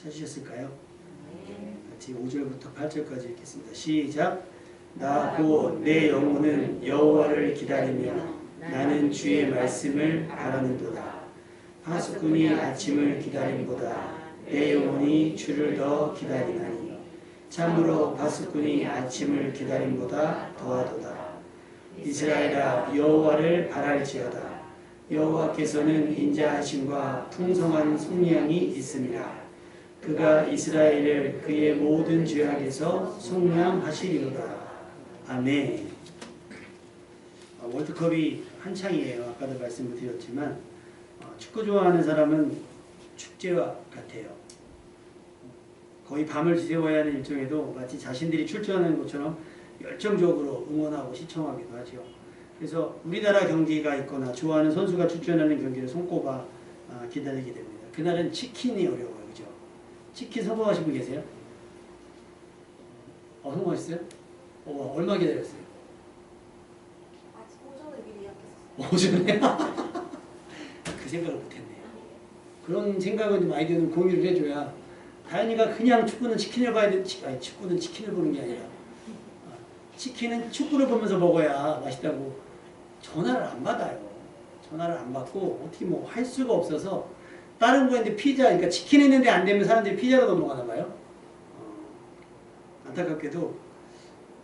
찾으셨을까요? 같이 5절부터 8절까지 읽겠습니다. 시작. 나 곧 내 영혼은 여호와를 기다리며 나는 주의 말씀을 바라는도다. 파수꾼이 아침을 기다림보다 내 영혼이 주를 더 기다리나니 참으로 파수꾼이 아침을 기다림보다 더하도다. 이스라엘아 여호와를 바랄지어다. 여호와께서는 인자하심과 풍성한 속량이 있음이라. 그가 이스라엘을 그의 모든 죄악에서 속량하시리로다. 아멘. 월드컵이 한창이에요. 아까도 말씀을 드렸지만 축구 좋아하는 사람은 축제와 같아요. 거의 밤을 지새워야 하는 일정에도 마치 자신들이 출전하는 것처럼 열정적으로 응원하고 시청하기도 하죠. 그래서 우리나라 경기가 있거나 좋아하는 선수가 출전하는 경기를 손꼽아 기다리게 됩니다. 그날은 치킨이 어려워요. 그죠? 치킨 성공하신 분 계세요? 성공하셨어요? 얼마 기다렸어요? 오전에 미리 예약했었어요. 오전에? 그 생각을 못했네요. 그런 생각은 좀 아이디어는 공유를 해줘야 다현이가 그냥 축구는 치킨을 봐야 돼. 아니, 축구는 치킨을 보는 게 아니라 치킨은 축구를 보면서 먹어야 맛있다고 전화를 안 받아요. 전화를 안 받고 어떻게 뭐 할 수가 없어서 다른 거인데 피자, 그러니까 치킨 했는데 안 되면 사람들이 피자로 넘어가나 봐요. 안타깝게도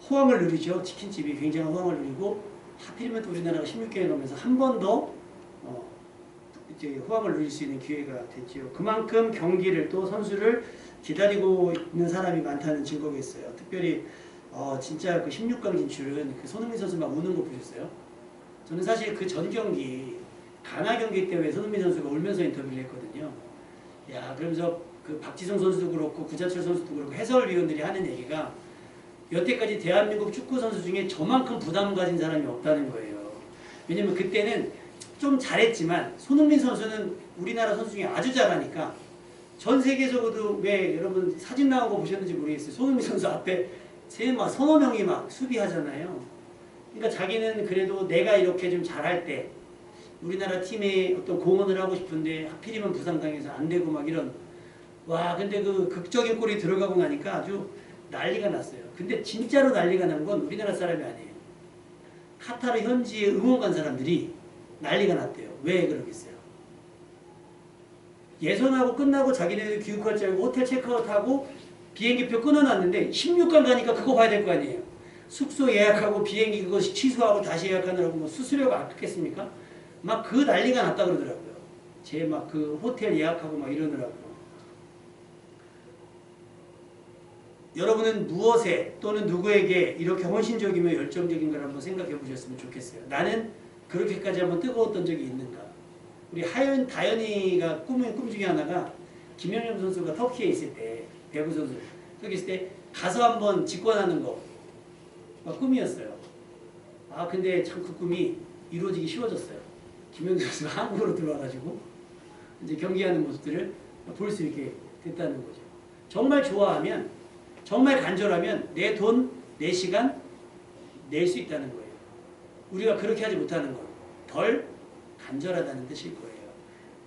호황을 누리죠. 치킨집이 굉장히 호황을 누리고 하필이면 또 우리나라가 16개에 넘으면서 한 번 더 이제 호황을 누릴 수 있는 기회가 됐죠. 그만큼 경기를 또 선수를 기다리고 있는 사람이 많다는 증거겠어요. 특별히 진짜 그 16강 진출은 그 손흥민 선수 막 우는 거 보셨어요? 저는 사실 그 전 경기 가나 경기 때문에 손흥민 선수가 울면서 인터뷰를 했거든요. 야, 그러면서 그 박지성 선수도 그렇고 구자철 선수도 그렇고 해설위원들이 하는 얘기가 여태까지 대한민국 축구 선수 중에 저만큼 부담을 가진 사람이 없다는 거예요. 왜냐면 그때는 좀 잘했지만 손흥민 선수는 우리나라 선수 중에 아주 잘하니까 전 세계적으로도 왜 여러분 사진 나온 거 보셨는지 모르겠어요. 손흥민 선수 앞에 막 서너 명이 막 수비하잖아요. 그러니까 자기는 그래도 내가 이렇게 좀 잘할 때 우리나라 팀에 어떤 공헌을 하고 싶은데 하필이면 부상당해서 안 되고 막 이런 와 근데 그 극적인 골이 들어가고 나니까 아주 난리가 났어요. 근데 진짜로 난리가 난 건 우리나라 사람이 아니에요. 카타르 현지에 응원 간 사람들이 난리가 났대요. 왜 그러겠어요? 예선하고 끝나고 자기네들 교육할 줄 알고 호텔 체크아웃하고 비행기표 끊어놨는데 16강 가니까 그거 봐야 될 거 아니에요. 숙소 예약하고 비행기 그거 취소하고 다시 예약하느라고 뭐 수수료가 아깝겠습니까? 막 그 난리가 났다 그러더라고요. 제 막 그 호텔 예약하고 막 이러느라고. 여러분은 무엇에 또는 누구에게 이렇게 헌신적이며 열정적인가를 한번 생각해 보셨으면 좋겠어요. 나는 그렇게까지 한번 뜨거웠던 적이 있는가? 우리 다현이가 꿈 중에 하나가 김연경 선수가 터키에 있을 때 배구 선수 터키 있을 때 가서 한번 직관하는 거 꿈이었어요. 근데 참 그 꿈이 이루어지기 쉬워졌어요. 김연경 선수가 한국으로 들어와가지고 이제 경기하는 모습들을 볼 수 있게 됐다는 거죠. 정말 좋아하면 정말 간절하면 내 돈, 내 시간 낼 수 있다는 거예요. 우리가 그렇게 하지 못하는 건 덜 간절하다는 뜻일 거예요.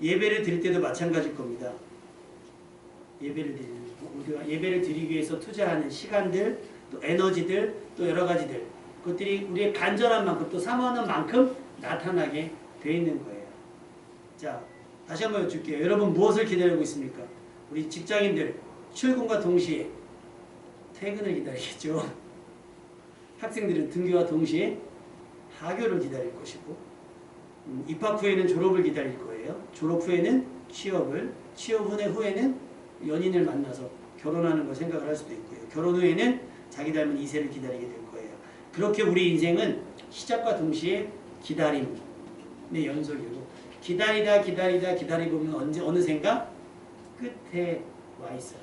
예배를 드릴 때도 마찬가지일 겁니다. 우리가 예배를 드리기 위해서 투자하는 시간들, 또 에너지들, 또 여러 가지들 그것들이 우리의 간절한 만큼 또 사모하는 만큼 나타나게 돼 있는 거예요. 자, 다시 한번 여쭐게요. 여러분 무엇을 기다리고 있습니까? 우리 직장인들 출근과 동시에 퇴근을 기다리겠죠. 학생들은 등교와 동시에 하교를 기다릴 것이고 입학 후에는 졸업을 기다릴 거예요. 졸업 후에는 취업을, 취업 후에는 연인을 만나서 결혼하는 걸 생각을 할 수도 있고요. 결혼 후에는 자기 닮은 이세를 기다리게 될 거예요. 그렇게 우리 인생은 시작과 동시에 기다림의 연속이고 기다리보면 어느샌가 끝에 와 있어요.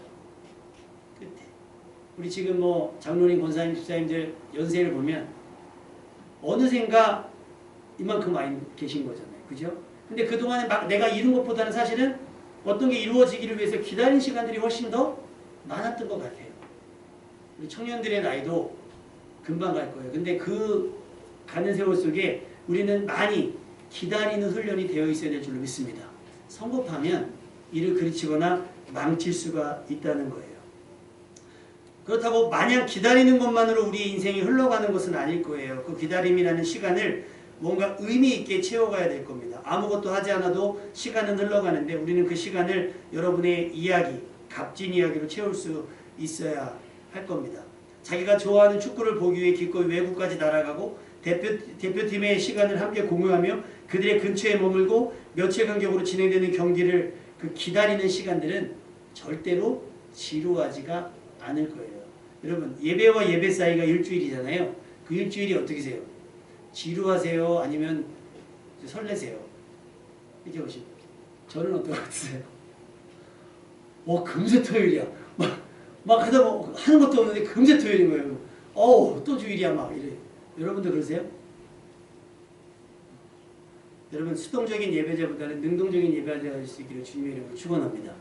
끝에. 우리 지금 뭐 장로님, 권사님, 집사님들 연세를 보면 어느샌가 이만큼 와 계신 거잖아요. 그죠? 근데 그동안에 막 내가 이룬 것보다는 사실은 어떤 게 이루어지기를 위해서 기다린 시간들이 훨씬 더 많았던 것 같아요. 우리 청년들의 나이도 금방 갈 거예요. 근데 그 가는 세월 속에 우리는 많이 기다리는 훈련이 되어 있어야 될 줄로 믿습니다. 성급하면 이를 그르치거나 망칠 수가 있다는 거예요. 그렇다고 마냥 기다리는 것만으로 우리 인생이 흘러가는 것은 아닐 거예요. 그 기다림이라는 시간을 뭔가 의미 있게 채워가야 될 겁니다. 아무것도 하지 않아도 시간은 흘러가는데 우리는 그 시간을 여러분의 이야기, 값진 이야기로 채울 수 있어야 할 겁니다. 자기가 좋아하는 축구를 보기 위해 기꺼이 외국까지 날아가고 대표팀의 시간을 함께 공유하며 그들의 근처에 머물고 며칠 간격으로 진행되는 경기를 그 기다리는 시간들은 절대로 지루하지가 않을 거예요. 여러분 예배와 예배 사이가 일주일이잖아요. 그 일주일이 어떻게 세요? 지루하세요? 아니면 설레세요? 이렇게 보시면 저는 어떤 것 같으세요? 금세 토요일이야. 막 하다 뭐 하는 것도 없는데 금세 토요일인 거예요. 또 주일이야 막 이래. 여러분도 그러세요? 여러분 수동적인 예배자보다는 능동적인 예배자가 될 수 있기를 주님의 이름으로 축원합니다.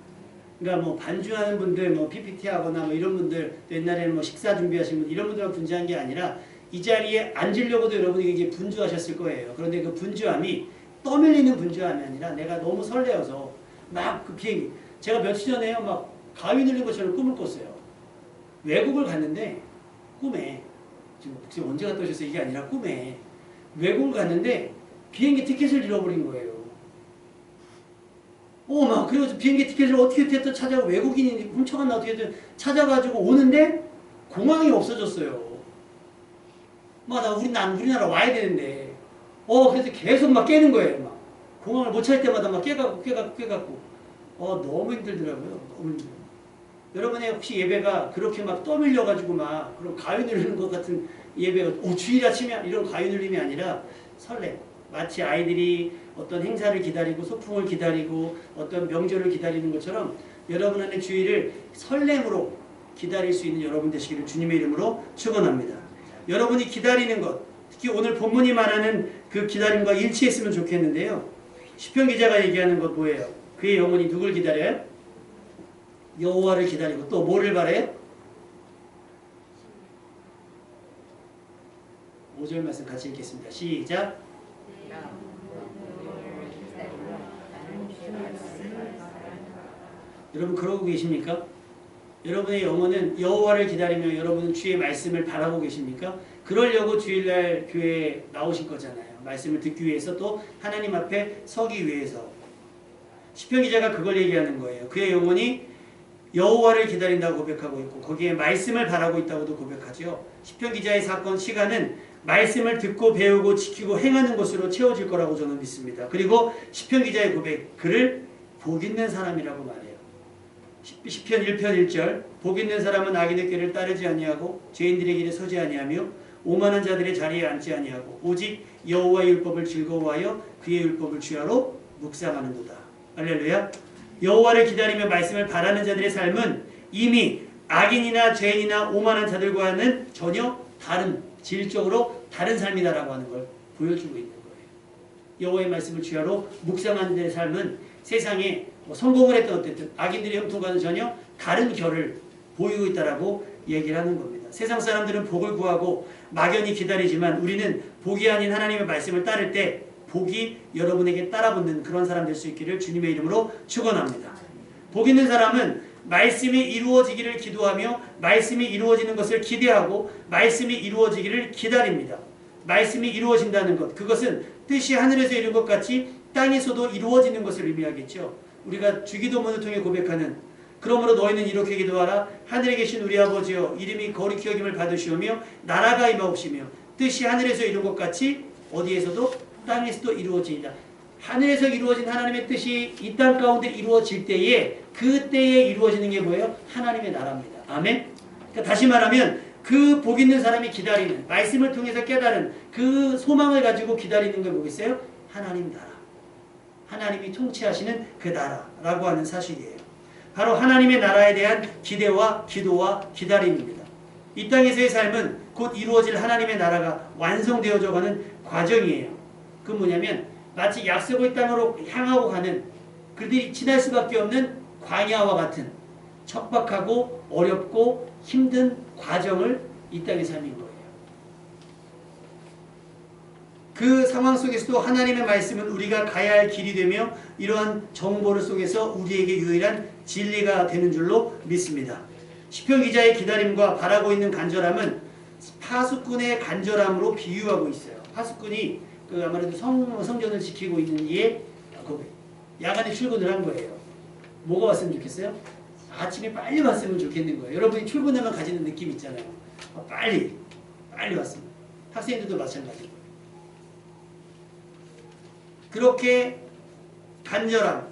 그러니까 뭐 반주하는 분들, 뭐 PPT 하거나 뭐 이런 분들, 옛날에는 뭐 식사 준비하시는 분들 이런 분들만 분주한 게 아니라 이 자리에 앉으려고도 여러분이 이제 분주하셨을 거예요. 그런데 그 분주함이 떠밀리는 분주함이 아니라 내가 너무 설레어서 막 그 비행기 제가 며칠 전에요 막 가위 눌린 것처럼 꿈을 꿨어요. 외국을 갔는데 꿈에 지금 언제 갔다 오셨어요? 이게 아니라 꿈에 외국을 갔는데 비행기 티켓을 잃어버린 거예요. 막 그래가지고 비행기 티켓을 어떻게 또 찾아가 외국인이 훔쳐갔나 어떻게든 찾아가지고 오는데 공항이 없어졌어요. 우리나라 와야 되는데 그래서 계속 막 깨는 거예요. 막 공항을 못 찾을 때마다 막 깨갖고 너무 힘들더라고요. 너무 힘들어요. 여러분의 혹시 예배가 그렇게 막 떠밀려가지고 막 그런 가위 누르는 것 같은 예배가 주일 아침에 이런 가위 눌림이 아니라 설렘. 마치 아이들이 어떤 행사를 기다리고 소풍을 기다리고 어떤 명절을 기다리는 것처럼 여러분 안에 주일을 설렘으로 기다릴 수 있는 여러분 되시기를 주님의 이름으로 축원합니다. 여러분이 기다리는 것, 특히 오늘 본문이 말하는 그 기다림과 일치했으면 좋겠는데요. 시편 기자가 얘기하는 것 뭐예요? 그의 영혼이 누굴 기다려요? 여호와를 기다리고 또 뭐를 바래요? 5절 말씀 같이 읽겠습니다. 시작. 여러분 그러고 계십니까? 여러분의 영혼은 여호와를 기다리며 여러분은 주의 말씀을 바라고 계십니까? 그러려고 주일날 교회에 나오실 거잖아요. 말씀을 듣기 위해서 또 하나님 앞에 서기 위해서. 시편 기자가 그걸 얘기하는 거예요. 그의 영혼이 여호와를 기다린다고 고백하고 있고 거기에 말씀을 바라고 있다고도 고백하죠. 시편 기자의 사건 시간은 말씀을 듣고 배우고 지키고 행하는 것으로 채워질 거라고 저는 믿습니다. 그리고 시편 기자의 고백, 그를 복 있는 사람이라고 말해요. 시편 1편 1절 복 있는 사람은 악인의 길을 따르지 아니하고 죄인들의 길에 서지 아니하며 오만한 자들의 자리에 앉지 아니하고 오직 여호와의 율법을 즐거워하여 그의 율법을 주야로 묵상하는도다. 할렐루야. 여호와를 기다리며 말씀을 바라는 자들의 삶은 이미 악인이나 죄인이나 오만한 자들과는 전혀 다른 질적으로 다른 삶이다라고 하는 걸 보여주고 있는 거예요. 여호와의 말씀을 주야로 묵상하는 자의 삶은 세상에 성공을 했든 어쨌든 악인들의 형통과는 전혀 다른 결을 보이고 있다라고 얘기를 하는 겁니다. 세상 사람들은 복을 구하고 막연히 기다리지만 우리는 복이 아닌 하나님의 말씀을 따를 때 복이 여러분에게 따라붙는 그런 사람 될 수 있기를 주님의 이름으로 축원합니다. 복 있는 사람은 말씀이 이루어지기를 기도하며 말씀이 이루어지는 것을 기대하고 말씀이 이루어지기를 기다립니다. 말씀이 이루어진다는 것, 그것은 뜻이 하늘에서 이룬 것 같이 땅에서도 이루어지는 것을 의미하겠죠. 우리가 주기도문을 통해 고백하는 그러므로 너희는 이렇게 기도하라. 하늘에 계신 우리 아버지여 이름이 거룩히 여김을 받으시오며 나라가 임하옵시며 뜻이 하늘에서 이룬 것 같이 어디에서도 땅에서도 이루어지이다. 하늘에서 이루어진 하나님의 뜻이 이 땅 가운데 이루어질 때에 그때에 이루어지는 게 뭐예요? 하나님의 나라입니다. 아멘. 그러니까 다시 말하면 그 복 있는 사람이 기다리는 말씀을 통해서 깨달은 그 소망을 가지고 기다리는 게 뭐겠어요? 하나님 나라. 하나님이 통치하시는 그 나라라고 하는 사실이에요. 바로 하나님의 나라에 대한 기대와 기도와 기다림입니다. 이 땅에서의 삶은 곧 이루어질 하나님의 나라가 완성되어져 가는 과정이에요. 그 뭐냐면 마치 약속의 땅으로 향하고 가는 그들이 지날 수밖에 없는 광야와 같은 척박하고 어렵고 힘든 과정을 이 땅의 삶인 거예요. 그 상황 속에서도 하나님의 말씀은 우리가 가야 할 길이 되며 이러한 정보를 속에서 우리에게 유일한 진리가 되는 줄로 믿습니다. 시편 기자의 기다림과 바라고 있는 간절함은 파수꾼의 간절함으로 비유하고 있어요. 파수꾼이 아무래도 성전을 지키고 있는 이에 야간에 출근을 한 거예요. 뭐가 왔으면 좋겠어요? 아침에 빨리 왔으면 좋겠는 거예요. 여러분이 출근하면 가지는 느낌 있잖아요. 빨리 왔으면. 학생들도 마찬가지고. 그렇게 간절함,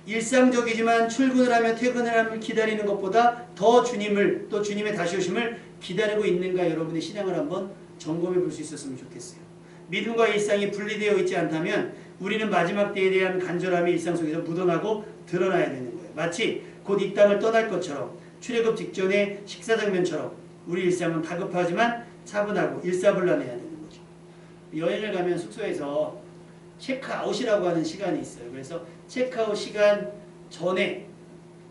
일상적이지만 출근을 하며 퇴근을 하며 기다리는 것보다 더 주님을 또 주님의 다시 오심을 기다리고 있는가 여러분의 신앙을 한번 점검해 볼 수 있었으면 좋겠어요. 믿음과 일상이 분리되어 있지 않다면 우리는 마지막 때에 대한 간절함이 일상 속에서 묻어나고 드러나야 되는 거예요. 마치 곧 이 땅을 떠날 것처럼 출애굽 직전의 식사 장면처럼 우리 일상은 다급하지만 차분하고 일사불란해야 되는 거죠. 여행을 가면 숙소에서 체크아웃이라고 하는 시간이 있어요. 그래서 체크아웃 시간 전에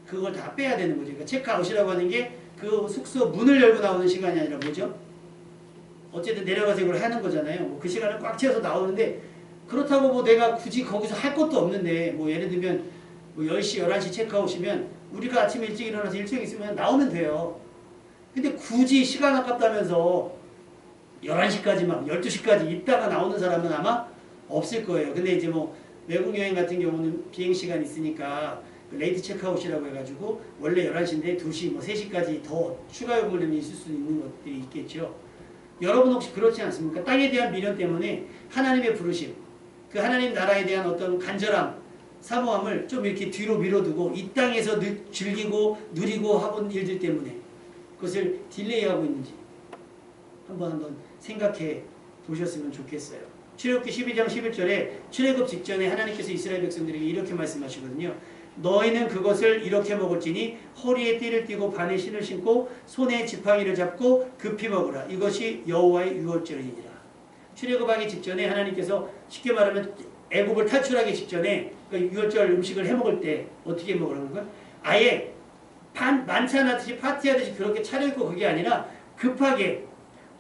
그걸 다 빼야 되는 거죠. 그러니까 체크아웃이라고 하는 게 그 숙소 문을 열고 나오는 시간이 아니라 뭐죠? 어쨌든 내려가서 이걸 하는 거잖아요. 뭐 그 시간을 꽉 채워서 나오는데 그렇다고 뭐 내가 굳이 거기서 할 것도 없는데 뭐 예를 들면 뭐 10시, 11시 체크아웃이면 우리가 아침에 일찍 일어나서 일찍 있으면 나오면 돼요. 근데 굳이 시간 아깝다면서 11시까지 막 12시까지 있다가 나오는 사람은 아마 없을 거예요. 근데 이제 뭐 외국 여행 같은 경우는 비행시간 있으니까 레이트 체크아웃이라고 해가지고 원래 11시인데 2시 뭐 3시까지 더 추가 요금을 있을 수 있는 것들이 있겠죠. 여러분 혹시 그렇지 않습니까? 땅에 대한 미련 때문에 하나님의 부르심, 그 하나님 나라에 대한 어떤 간절함, 사모함을 좀 이렇게 뒤로 밀어두고 이 땅에서 즐기고 누리고 하는 일들 때문에 그것을 딜레이하고 있는지 한번 생각해 보셨으면 좋겠어요. 출애굽기 12장 11절에 출애굽 직전에 하나님께서 이스라엘 백성들에게 이렇게 말씀하시거든요. 너희는 그것을 이렇게 먹을지니 허리에 띠를 띠고 발에 신을 신고 손에 지팡이를 잡고 급히 먹으라. 이것이 여호와의 유월절이니라. 출애굽하기 직전에 하나님께서 쉽게 말하면 애굽을 탈출하기 직전에 그 유월절 음식을 해먹을 때 어떻게 먹으라는 거야? 아예 만찬하듯이 파티하듯이 그렇게 차려입고 그게 아니라 급하게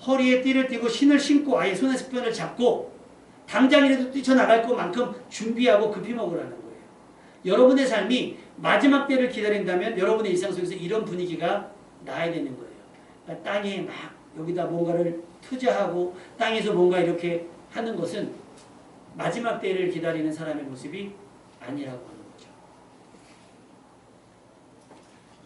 허리에 띠를 띠고 신을 신고 아예 손에 스푼을 잡고 당장이라도 뛰쳐나갈 것만큼 준비하고 급히 먹으라는 거예요. 여러분의 삶이 마지막 때를 기다린다면 여러분의 일상 속에서 이런 분위기가 나야 되는 거예요. 그러니까 땅에 막 여기다 뭔가를 투자하고 땅에서 뭔가 이렇게 하는 것은 마지막 때를 기다리는 사람의 모습이 아니라고 하는 거죠.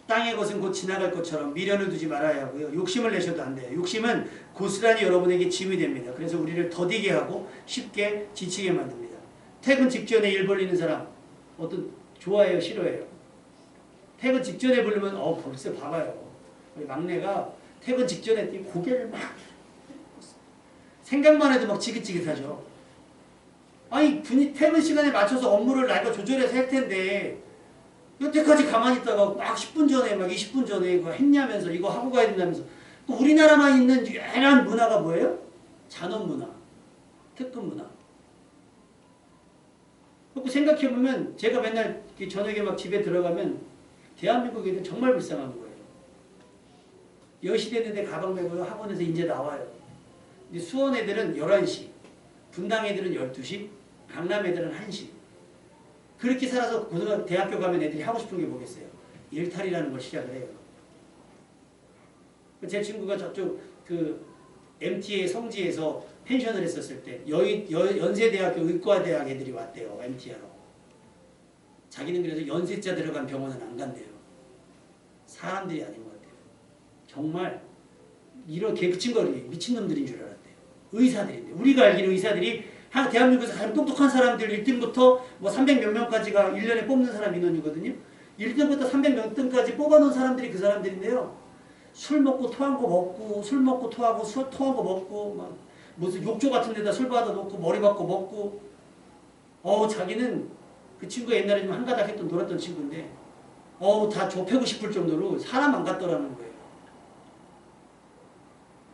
땅의 것은 곧 지나갈 것처럼 미련을 두지 말아야 하고요. 욕심을 내셔도 안 돼요. 욕심은 고스란히 여러분에게 짐이 됩니다. 그래서 우리를 더디게 하고 쉽게 지치게 만듭니다. 퇴근 직전에 일 벌리는 사람 어떤 좋아해요? 싫어해요? 퇴근 직전에 부르면 벌써 봐봐요. 우리 막내가 퇴근 직전에 고개를 막 생각만 해도 막 지긋지긋하죠. 아니 퇴근 시간에 맞춰서 업무를 나이가 조절해서 할 텐데 여태까지 가만히 있다가 막 10분 전에 막 20분 전에 이거 했냐면서 이거 하고 가야 된다면서 우리나라만 있는 유행한 문화가 뭐예요? 잔업 문화, 특급 문화. 그리고 생각해보면 제가 맨날 저녁에 막 집에 들어가면 대한민국 애들 정말 불쌍한 거예요. 10시 됐는데 가방 메고 학원에서 이제 나와요. 근데 수원 애들은 11시, 분당 애들은 12시, 강남 애들은 1시. 그렇게 살아서 대학교 가면 애들이 하고 싶은 게 뭐겠어요? 일탈이라는 걸 시작을 해요. 제 친구가 저쪽 MTA 성지에서 펜션을 했었을 때 연세대학교 의과대학 애들이 왔대요. MTA로. 자기는 그래서 연세자 들어간 병원은 안 간대요. 사람들이 아닌 것 같아요. 정말 이런 개그친거리 미친놈들인 줄 알았대요. 의사들인데 우리가 알기로 의사들이 대한민국에서 가장 똑똑한 사람들 1등부터 뭐 300몇 명까지가 1년에 뽑는 사람 인원이거든요. 1등부터 300몇 등까지 뽑아놓은 사람들이 그 사람들인데요. 술 먹고 토한 거 먹고 술 먹고 토하고 술 토한 거 먹고 막 무슨 욕조 같은 데다 술 받아놓고 머리 받고 먹고 자기는 그 친구가 옛날에 좀 한가닥 했던 놀았던 친구인데 다 좁히고 싶을 정도로 사람 안 같더라는 거예요.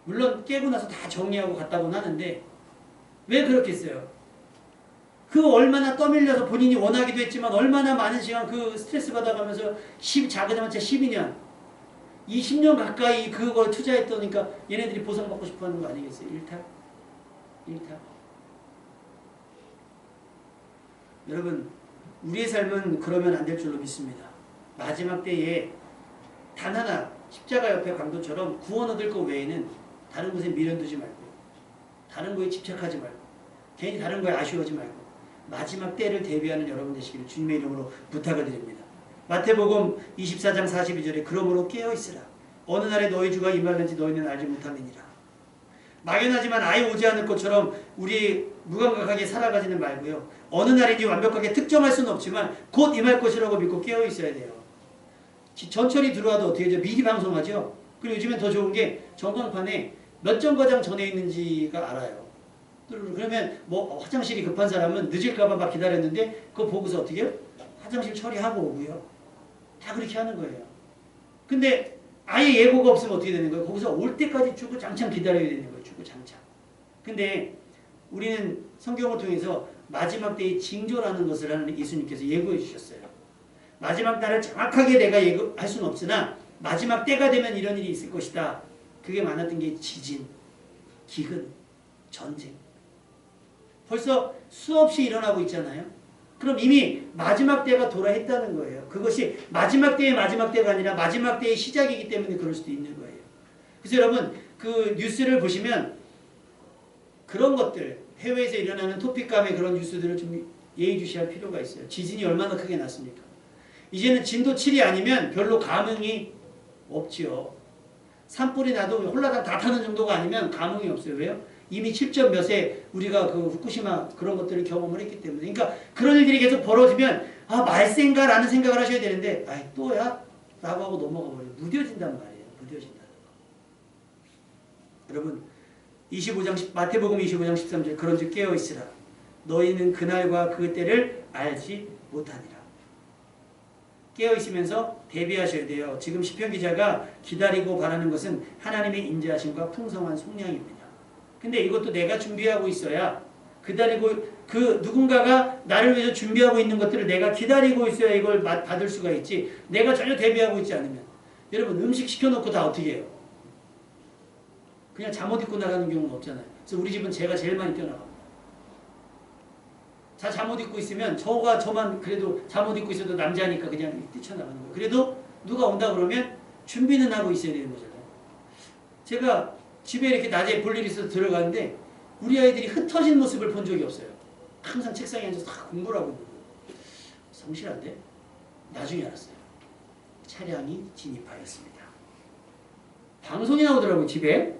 물론 깨고 나서 다 정리하고 갔다고는 하는데 왜 그렇겠어요? 그 얼마나 떠밀려서 본인이 원하기도 했지만 얼마나 많은 시간 그 스트레스 받아가면서 작은한채 12년 이 10년 가까이 그걸 투자했다니까 얘네들이 보상받고 싶어하는 거 아니겠어요? 일탈? 여러분 우리의 삶은 그러면 안 될 줄로 믿습니다. 마지막 때에 단 하나 십자가 옆에 강도처럼 구원 얻을 것 외에는 다른 곳에 미련 두지 말고 다른 거에 집착하지 말고 괜히 다른 거에 아쉬워하지 말고 마지막 때를 대비하는 여러분 되시기를 주님의 이름으로 부탁을 드립니다. 마태복음 24장 42절에 그러므로 깨어있으라. 어느 날에 너희 주가 임할는지 너희는 알지 못함이니라. 막연하지만 아예 오지 않을 것처럼 우리 무감각하게 살아가지는 말고요. 어느 날인지 완벽하게 특정할 수는 없지만 곧 임할 것이라고 믿고 깨어있어야 돼요. 전철이 들어와도 어떻게 해죠? 미리 방송하죠. 그리고 요즘엔 더 좋은 게 전광판에 몇 정거장 전에 있는지가 알아요. 그러면 뭐 화장실이 급한 사람은 늦을까봐 막 기다렸는데 그거 보고서 어떻게 해요? 화장실 처리하고 오고요. 다 그렇게 하는 거예요. 근데 아예 예고가 없으면 어떻게 되는 거예요? 거기서 올 때까지 주구장창 기다려야 되는 거예요. 주구장창. 근데 우리는 성경을 통해서 마지막 때의 징조라는 것을 하는 예수님께서 예고해 주셨어요. 마지막 날을 정확하게 내가 예고할 수는 없으나 마지막 때가 되면 이런 일이 있을 것이다. 그게 많았던 게 지진, 기근, 전쟁. 벌써 수없이 일어나고 있잖아요. 그럼 이미 마지막 때가 도래했다는 거예요. 그것이 마지막 때의 마지막 때가 아니라 마지막 때의 시작이기 때문에 그럴 수도 있는 거예요. 그래서 여러분 그 뉴스를 보시면 그런 것들 해외에서 일어나는 토픽감의 그런 뉴스들을 좀 예의주시할 필요가 있어요. 지진이 얼마나 크게 났습니까? 이제는 진도 7이 아니면 별로 감흥이 없지요. 산불이 나도 홀라당 다 타는 정도가 아니면 감흥이 없어요. 왜요? 이미 7점 몇에 우리가 그 후쿠시마 그런 것들을 경험을 했기 때문에. 그러니까 그런 일들이 계속 벌어지면 아 말센가라는 생각을 하셔야 되는데 아이 또야? 라고 하고 넘어가 버려요. 무뎌진단 말이에요. 무뎌진다는 거. 여러분 25장 마태복음 25장 13절 그런즉 깨어있으라. 너희는 그날과 그 때를 알지 못하니라. 깨어있으면서 대비하셔야 돼요. 지금 시편 기자가 기다리고 바라는 것은 하나님의 인자하심과 풍성한 속량입니다. 근데 이것도 내가 준비하고 있어야 기다리고 그 누군가가 나를 위해서 준비하고 있는 것들을 내가 기다리고 있어야 이걸 받을 수가 있지. 내가 전혀 대비하고 있지 않으면 여러분 음식 시켜놓고 다 어떻게 해요? 그냥 잠옷 입고 나가는 경우는 없잖아요. 그래서 우리 집은 제가 제일 많이 뛰어나갑니다. 잠옷 입고 있으면 저만 그래도 잠옷 입고 있어도 남자니까 그냥 뛰쳐나가는 거예요. 그래도 누가 온다 그러면 준비는 하고 있어야 되는 거잖아요. 제가 집에 이렇게 낮에 볼 일이 있어서 들어가는데 우리 아이들이 흩어진 모습을 본 적이 없어요. 항상 책상에 앉아서 다 공부를 하고 있는 거예요. 성실한데? 나중에 알았어요. 차량이 진입하였습니다. 방송이 나오더라고요, 집에.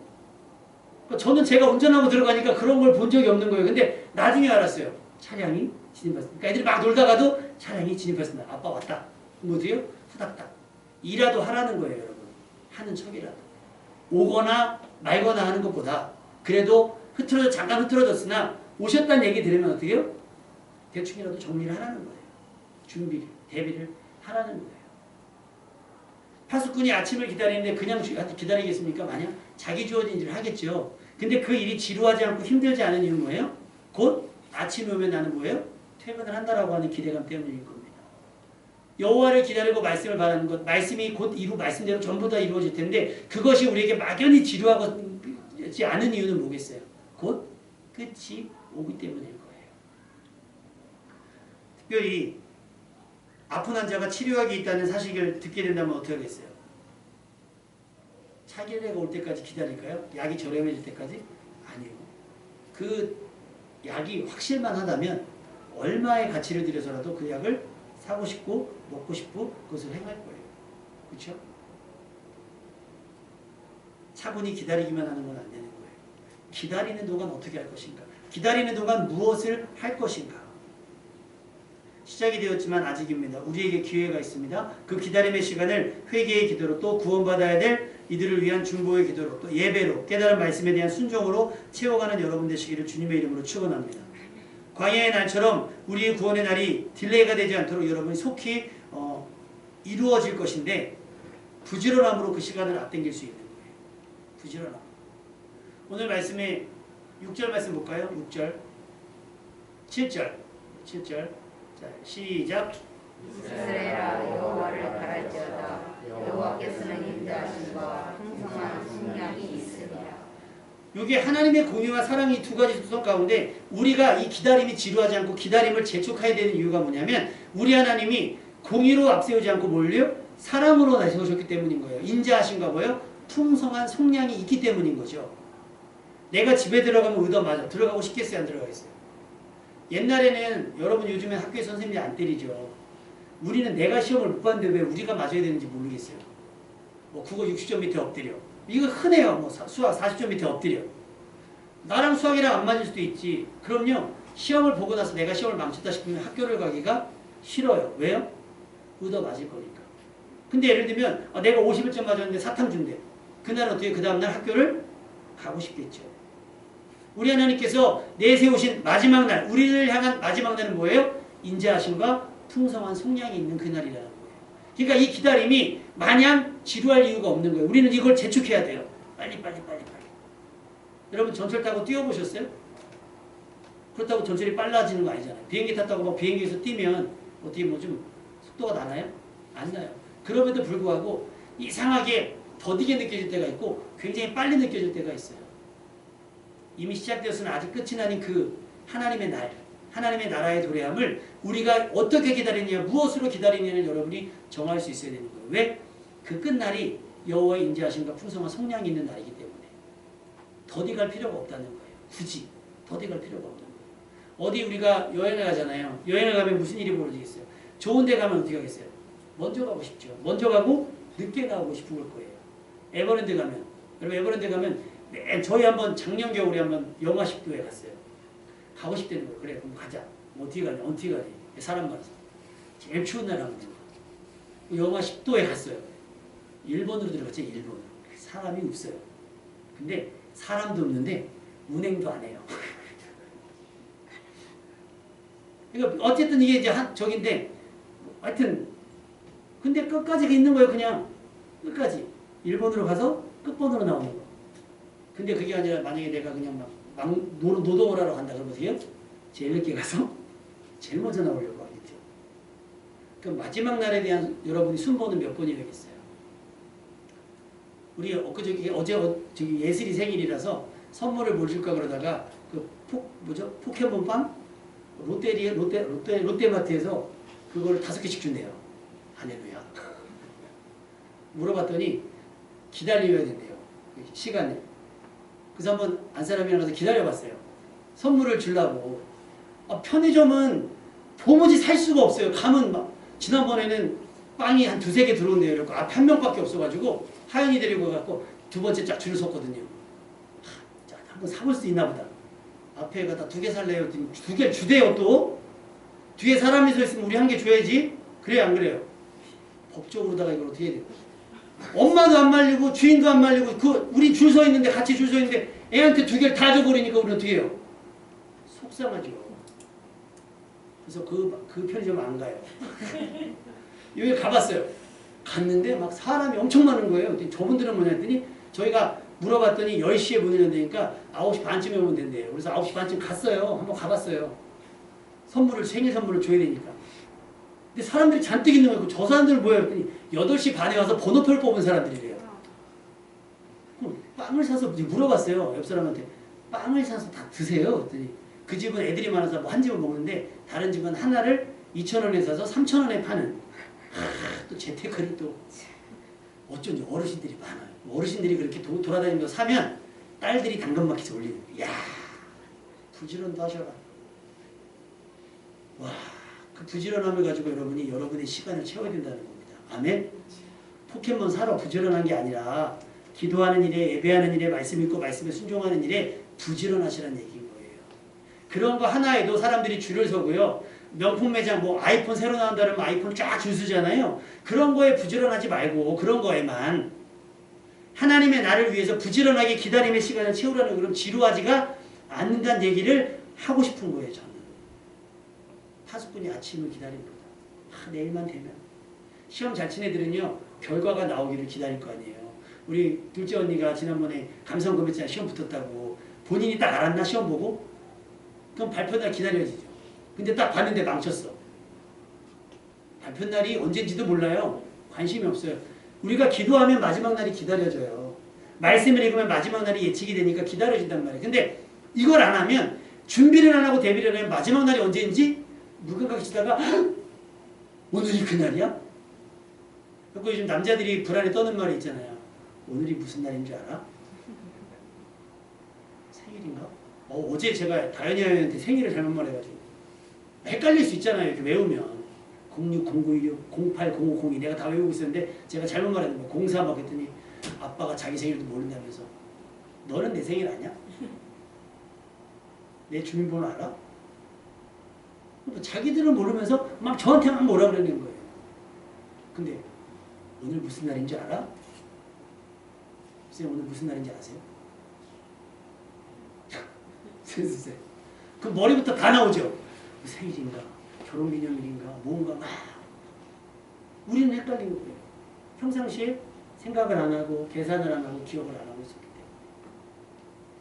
저는 제가 운전하고 들어가니까 그런 걸 본 적이 없는 거예요. 근데 나중에 알았어요. 차량이 진입했습니다. 그러니까 애들이 막 놀다가도 차량이 진입했습니다. 아빠 왔다. 그럼 어떻게요? 후닥닥. 일이라도 하라는 거예요, 여러분. 하는 척이라도. 오거나 말거나 하는 것보다 그래도 잠깐 흐트러졌으나 오셨다는 얘기 들으면 어떻게 해요? 대충이라도 정리를 하라는 거예요. 준비를, 대비를 하라는 거예요. 파수꾼이 아침을 기다리는데 그냥 기다리겠습니까? 마냥 자기 주어진 일을 하겠죠. 근데 그 일이 지루하지 않고 힘들지 않은 이유는 뭐예요? 곧 아침이 오면 나는 뭐예요? 퇴근을 한다라고 하는 기대감 때문일 겁니다. 여호와를 기다리고 말씀을 바라는 것, 말씀이 곧 말씀대로 전부 다 이루어질 텐데 그것이 우리에게 막연히 지루하지 않은 이유는 뭐겠어요? 곧 끝이 오기 때문일 거예요. 특별히 아픈 환자가 치료약이 있다는 사실을 듣게 된다면 어떻게 하겠어요? 차길래가 올 때까지 기다릴까요? 약이 저렴해질 때까지? 아니요. 그 약이 확실만 하다면 얼마의 가치를 들여서라도 그 약을 사고 싶고 먹고 싶고 그것을 행할 거예요. 그렇죠? 차분히 기다리기만 하는 건 안 되는 거예요. 기다리는 동안 어떻게 할 것인가? 기다리는 동안 무엇을 할 것인가? 시작이 되었지만 아직입니다. 우리에게 기회가 있습니다. 그 기다림의 시간을 회개의 기도로 또 구원받아야 될 이들을 위한 중보의 기도로 또 예배로 깨달은 말씀에 대한 순종으로 채워가는 여러분 되시기를 주님의 이름으로 축원합니다. 광야의 날처럼 우리의 구원의 날이 딜레이가 되지 않도록 여러분이 속히 이루어질 것인데 부지런함으로 그 시간을 앞당길 수 있는 거예요. 부지런함. 오늘 말씀에 6절 말씀 볼까요? 6절 7절 자, 시작. 이스라엘아 여호와를 바랄지어다. 여호와께서는 인자하심과 풍성한 속량이 있으리라. 이게 하나님의 공의와 사랑이 두 가지 속성 가운데 우리가 이 기다림이 지루하지 않고 기다림을 재촉해야 되는 이유가 뭐냐면 우리 하나님이 공의로 앞세우지 않고 뭘요? 사랑으로 세우셨기 때문인 거예요. 인자하신가 봐요. 풍성한 속량이 있기 때문인 거죠. 내가 집에 들어가면 얻어맞아. 들어가고 싶겠어요? 안 들어가겠어요? 옛날에는 여러분 요즘에 학교에 선생님이 안 때리죠. 우리는 내가 시험을 못 봤는데 왜 우리가 맞아야 되는지 모르겠어요. 뭐 국어 60점 밑에 엎드려. 이거 흔해요. 뭐 수학 40점 밑에 엎드려. 나랑 수학이랑 안 맞을 수도 있지. 그럼요. 시험을 보고 나서 내가 시험을 망쳤다 싶으면 학교를 가기가 싫어요. 왜요? 얻어맞을 거니까. 근데 예를 들면 내가 51점 맞았는데 사탕 준대. 그날 어떻게 그 다음날 학교를 가고 싶겠죠. 우리 하나님께서 내세우신 마지막 날, 우리를 향한 마지막 날은 뭐예요? 인자하심과 풍성한 속량이 있는 그날이라는 거예요. 그러니까 이 기다림이 마냥 지루할 이유가 없는 거예요. 우리는 이걸 재촉해야 돼요. 빨리. 여러분 전철 타고 뛰어보셨어요? 그렇다고 전철이 빨라지는 거 아니잖아요. 비행기 탔다고 막 비행기에서 뛰면 어떻게 뭐 좀 속도가 나나요? 안 나요. 그럼에도 불구하고 이상하게 더디게 느껴질 때가 있고 굉장히 빨리 느껴질 때가 있어요. 이미 시작되었으나 아직 끝이 아닌 그 하나님의 날, 하나님의 나라의 도래함을 우리가 어떻게 기다리느냐, 무엇으로 기다리느냐는 여러분이 정할 수 있어야 되는 거예요. 왜? 그 끝날이 여호와의 인자하심과 풍성한 속량이 있는 날이기 때문에 더디 갈 필요가 없다는 거예요. 굳이 더디 갈 필요가 없는 거예요. 어디 우리가 여행을 가잖아요. 여행을 가면 무슨 일이 벌어지겠어요? 좋은 데 가면 어떻게 하겠어요? 먼저 가고 싶죠. 먼저 가고 늦게 나오고 싶은 걸 거예요. 에버랜드 가면, 여러분 에버랜드 가면 저희 한번 작년 겨울에 한번 영하 10도에 갔어요. 가고 싶다는 거예요. 그래 그럼 가자. 어떻게 가니? 사람 많아서. 제일 추운 날 하면 된다. 영하 10도에 갔어요. 일본으로 들어갔죠. 일본으로. 사람이 없어요. 근데 사람도 없는데 운행도 안 해요. 그러니까 어쨌든 이게 이제 저긴데 하여튼 근데 끝까지 있는 거예요. 그냥 끝까지. 일본으로 가서 끝번으로 나오는 거. 근데 그게 아니라 만약에 내가 그냥 막 노동을 하러 간다 그러면 어떻게 해요? 제일 늦게 가서 제일 먼저 나오려고 하겠죠. 그럼 마지막 날에 대한 여러분이 순번은 몇 번이 되겠어요? 우리 어제 저기 예슬이 생일이라서 선물을 뭘 줄까 그러다가 그 포켓몬빵 롯데마트에서 그걸 5개씩 준대요. 할렐루야. 물어봤더니 기다려야 된대요. 시간을. 그래서 한번 안 사람이랑 가서 기다려봤어요. 선물을 주려고. 편의점은 도무지 살 수가 없어요. 가면 막 지난번에는 빵이 한 2-3개 들어온대요. 그래서 앞에 한 명밖에 없어가지고 하연이 데리고 가고 두 번째 짝 줄을 섰거든요. 자, 한번 사볼 수 있나 보다. 앞에 가다 2개 살래요. 2개 주대요 또. 뒤에 사람이 서 있으면 우리 1개 줘야지. 그래요 안 그래요? 법적으로다가 이걸 어떻게 해야 돼요? 엄마도 안 말리고 주인도 안 말리고 우리 줄 서 있는데 같이 줄 서 있는데 애한테 2개를 다 줘버리니까 우리 어떻게 해요? 속상하죠. 그래서 그 편의점 안 가요. 여기 가봤어요. 갔는데 막 사람이 엄청 많은 거예요. 저분들은 뭐냐 했더니 저희가 물어봤더니 10시에 문을 연다니까 9시 반쯤에 오면 된대요. 그래서 9시 반쯤 갔어요. 한번 가봤어요. 생일 선물을 줘야 되니까. 근데 사람들이 잔뜩 있는 거고 저 사람들은 뭐예요? 했더니 8시 반에 와서 번호표를 뽑은 사람들이래요. 그럼 빵을 사서 물어봤어요. 옆 사람한테. 빵을 사서 다 드세요. 그랬더니 그 집은 애들이 많아서 뭐 한 집은 먹는데 다른 집은 하나를 2,000원에 사서 3,000원에 파는. 또 재테크를 또 어쩐지 어르신들이 많아요. 어르신들이 그렇게 돌아다니면서 사면 딸들이 당근마켓에 올리는 거예요. 이야 부지런도 하셔라. 와, 그 부지런함을 가지고 여러분이 여러분의 시간을 채워야 된다는 겁니다. 아멘? 포켓몬 사러 부지런한 게 아니라 기도하는 일에, 예배하는 일에, 말씀 읽고 말씀에 순종하는 일에 부지런하시라는 얘기인 거예요. 그런 거 하나에도 사람들이 줄을 서고요. 명품 매장 뭐 아이폰 새로 나온다면 아이폰 쫙 줄 서잖아요. 그런 거에 부지런하지 말고 그런 거에만 하나님의 나를 위해서 부지런하게 기다림의 시간을 채우라는 그런 지루하지가 않는다는 얘기를 하고 싶은 거예요. 저는. 5분이 아침을 기다립니다. 내일만 되면. 시험 잘 친 애들은요. 결과가 나오기를 기다릴 거 아니에요. 우리 둘째 언니가 지난번에 감성금융자 시험 붙었다고 본인이 딱 알았나 시험 보고? 그럼 발표날 기다려지죠. 근데 딱 봤는데 망쳤어. 발표날이 언제인지도 몰라요. 관심이 없어요. 우리가 기도하면 마지막 날이 기다려져요. 말씀을 읽으면 마지막 날이 예측이 되니까 기다려진단 말이에요. 근데 이걸 안 하면 준비를 안 하고 대비를 안 하면 마지막 날이 언제인지 무감각에 치다가 오늘이 그날이야? 그리고 요즘 남자들이 불안에 떠는 말이 있잖아요. 오늘이 무슨 날인 줄 알아? 생일인가? 어제 제가 다현이 형한테 생일을 잘못 말해가지고 헷갈릴 수 있잖아요. 이렇게 외우면 060916 080502 내가 다 외우고 있었는데 제가 잘못 말했는 거야. 04 막 했더니 아빠가 자기 생일도 모른다면서 너는 내 생일 아냐? 내 주민번호 알아? 자기들은 모르면서 막 저한테만 뭐라 그러는 거예요. 근데 오늘 무슨 날인지 알아? 쌤 오늘 무슨 날인지 아세요? 쌤 그 머리부터 다 나오죠. 생일인가 결혼기념일인가 뭔가 막 우리는 헷갈리는 거예요. 평상시에 생각을 안 하고 계산을 안 하고 기억을 안 하고 있었기 때문에.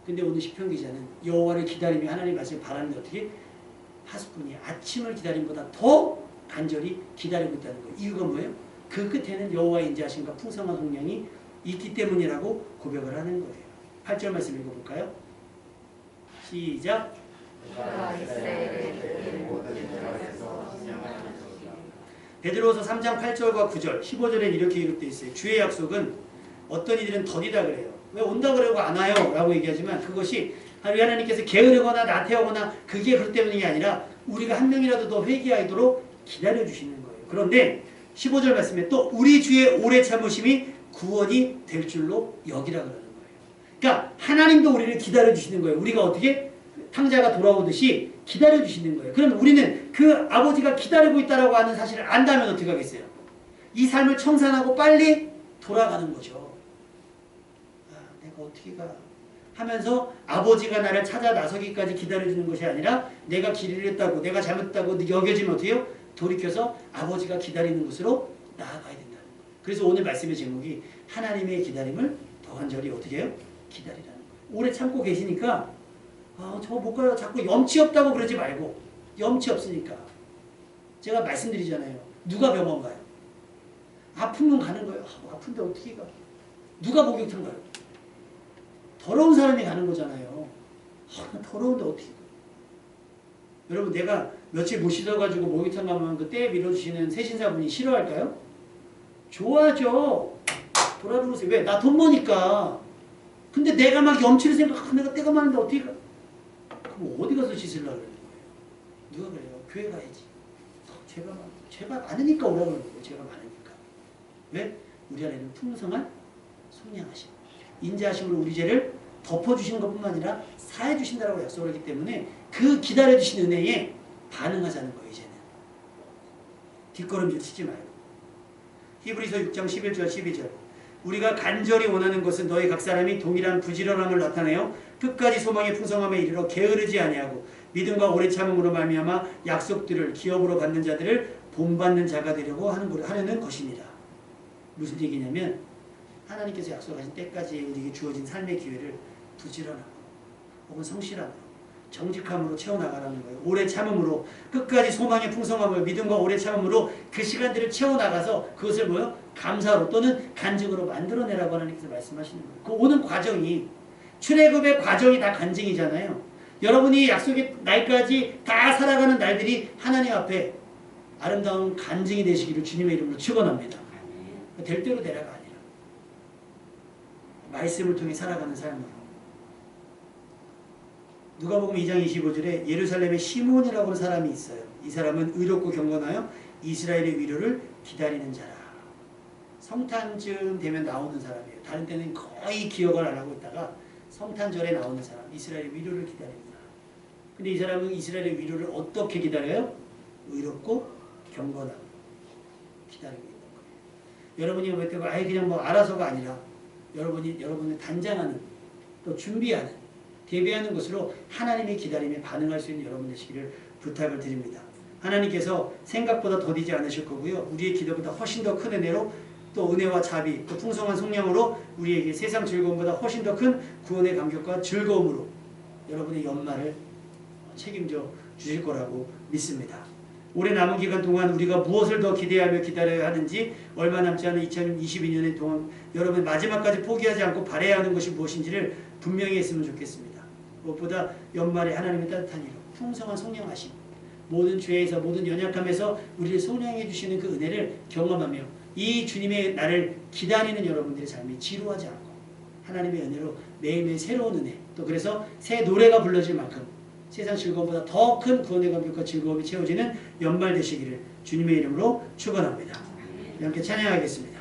근데 오늘 시편 기자는 여호와를 기다리며 하나님 말씀을 바라는데 어떻게? 하스꾼이 아침을 기다림보다 더 간절히 기다리고 있다는 거예요. 이유가 뭐예요? 그 끝에는 여호와의 인자하심과 풍성한 속량이 있기 때문이라고 고백을 하는 거예요. 8절 말씀 읽어볼까요? 시작. 베드로서 3장 8절과 9절 15절에 이렇게 기록되어 있어요. 주의 약속은 어떤 이들은 더디다 그래요. 왜 온다 그러고 안 와요? 라고 얘기하지만 그것이 하나님께서 게으르거나 나태하거나 그게 그것 때문이 아니라 우리가 한 명이라도 더 회개하도록 기다려주시는 거예요. 그런데 15절 말씀에 또 우리 주의 오래 참으심이 구원이 될 줄로 여기라 그러는 거예요. 그러니까 하나님도 우리를 기다려주시는 거예요. 우리가 어떻게 탕자가 돌아오듯이 기다려주시는 거예요. 그러면 우리는 그 아버지가 기다리고 있다고 하는 사실을 안다면 어떻게 하겠어요? 이 삶을 청산하고 빨리 돌아가는 거죠. 아, 내가 어떻게 가? 하면서 아버지가 나를 찾아 나서기까지 기다려주는 것이 아니라 내가 길을 잃었다고 내가 잘못했다고 여겨지면 어떻게 해요? 돌이켜서 아버지가 기다리는 곳으로 나아가야 된다는 거예요. 그래서 오늘 말씀의 제목이 하나님의 기다림을 더 간절히 어떻게 해요? 기다리라는 거예요. 오래 참고 계시니까 저 못 가요. 자꾸 염치 없다고 그러지 말고 염치 없으니까 제가 말씀드리잖아요. 누가 병원 가요? 아프면 가는 거예요. 아픈데 어떻게 가? 누가 목욕탕 가요? 더러운 사람이 가는 거잖아요. 더러운데 어떻게 가? 여러분 내가 며칠 못 씻어가지고 목욕탕 가면 그 때 밀어주시는 세신사분이 싫어할까요? 좋아하죠. 돌아들어오세요. 왜? 나 돈 버니까. 근데 내가 막 염치를 생각하고 내가 때가 많은데 어떻게 가? 그럼 어디 가서 씻으려고 그러는 거예요? 누가 그래요? 교회 가야지. 죄가 많으니까 오라고 그러는 거예요. 죄가 많으니까. 왜? 우리 안에는 풍성한 속량하심, 인자하심으로 우리 죄를 덮어주시는 것뿐만 아니라 사해주신다고 약속을 하기 때문에 그 기다려주신 은혜에 반응하자는 거예요. 이제는 뒷걸음질 치지 말고. 히브리서 6장 11절 12절 우리가 간절히 원하는 것은 너희 각 사람이 동일한 부지런함을 나타내어 끝까지 소망의 풍성함에 이르러 게으르지 아니하고 믿음과 오래 참음으로 말미암아 약속들을 기업으로 받는 자들을 본받는 자가 되려고 하려는 것입니다. 무슨 얘기냐면 하나님께서 약속하신 때까지 우리에게 주어진 삶의 기회를 부지런함으로 혹은 성실함으로 정직함으로 채워나가라는 거예요. 오래 참음으로 끝까지 소망의 풍성함을 믿음과 오래 참음으로 그 시간들을 채워나가서 그것을 뭐요? 감사로 또는 간증으로 만들어내라고 하나님께서 말씀하시는 거예요. 그 오는 과정이 출애굽의 과정이 다 간증이잖아요. 여러분이 약속의 날까지 다 살아가는 날들이 하나님 앞에 아름다운 간증이 되시기를 주님의 이름으로 축원합니다. 될 대로 되라가 아니라 말씀을 통해 살아가는 삶으로. 누가복음 2장 25절에 예루살렘에 시몬이라고 하는 사람이 있어요. 이 사람은 의롭고 경건하여 이스라엘의 위로를 기다리는 자라. 성탄쯤 되면 나오는 사람이에요. 다른 때는 거의 기억을 안 하고 있다가 성탄절에 나오는 사람, 이스라엘의 위로를 기다리는 사람. 근데 이 사람은 이스라엘의 위로를 어떻게 기다려요? 의롭고 경건하고 기다리고 있는 거예요. 여러분이 뭐 그냥 뭐 알아서가 아니라 여러분을 단장하는 또 준비하는 대비하는 것으로 하나님의 기다림에 반응할 수 있는 여러분 되시기를 부탁을 드립니다. 하나님께서 생각보다 더디지 않으실 거고요. 우리의 기도보다 훨씬 더 큰 은혜로 또 은혜와 자비, 또 풍성한 속량으로 우리에게 세상 즐거움보다 훨씬 더 큰 구원의 감격과 즐거움으로 여러분의 연말을 책임져 주실 거라고 믿습니다. 올해 남은 기간 동안 우리가 무엇을 더 기대하며 기다려야 하는지, 얼마 남지 않은 2022년의 동안 여러분 마지막까지 포기하지 않고 바라야 하는 것이 무엇인지를 분명히 했으면 좋겠습니다. 무엇보다 연말에 하나님의 따뜻한 이름, 풍성한 성령하심, 모든 죄에서 모든 연약함에서 우리를 성령해 주시는 그 은혜를 경험하며 이 주님의 나를 기다리는 여러분들의 삶이 지루하지 않고 하나님의 은혜로 매일매일 새로운 은혜, 또 그래서 새 노래가 불러질 만큼 세상 즐거움보다 더 큰 구원의 감격과 즐거움이 채워지는 연말 되시기를 주님의 이름으로 축원합니다. 함께 찬양하겠습니다.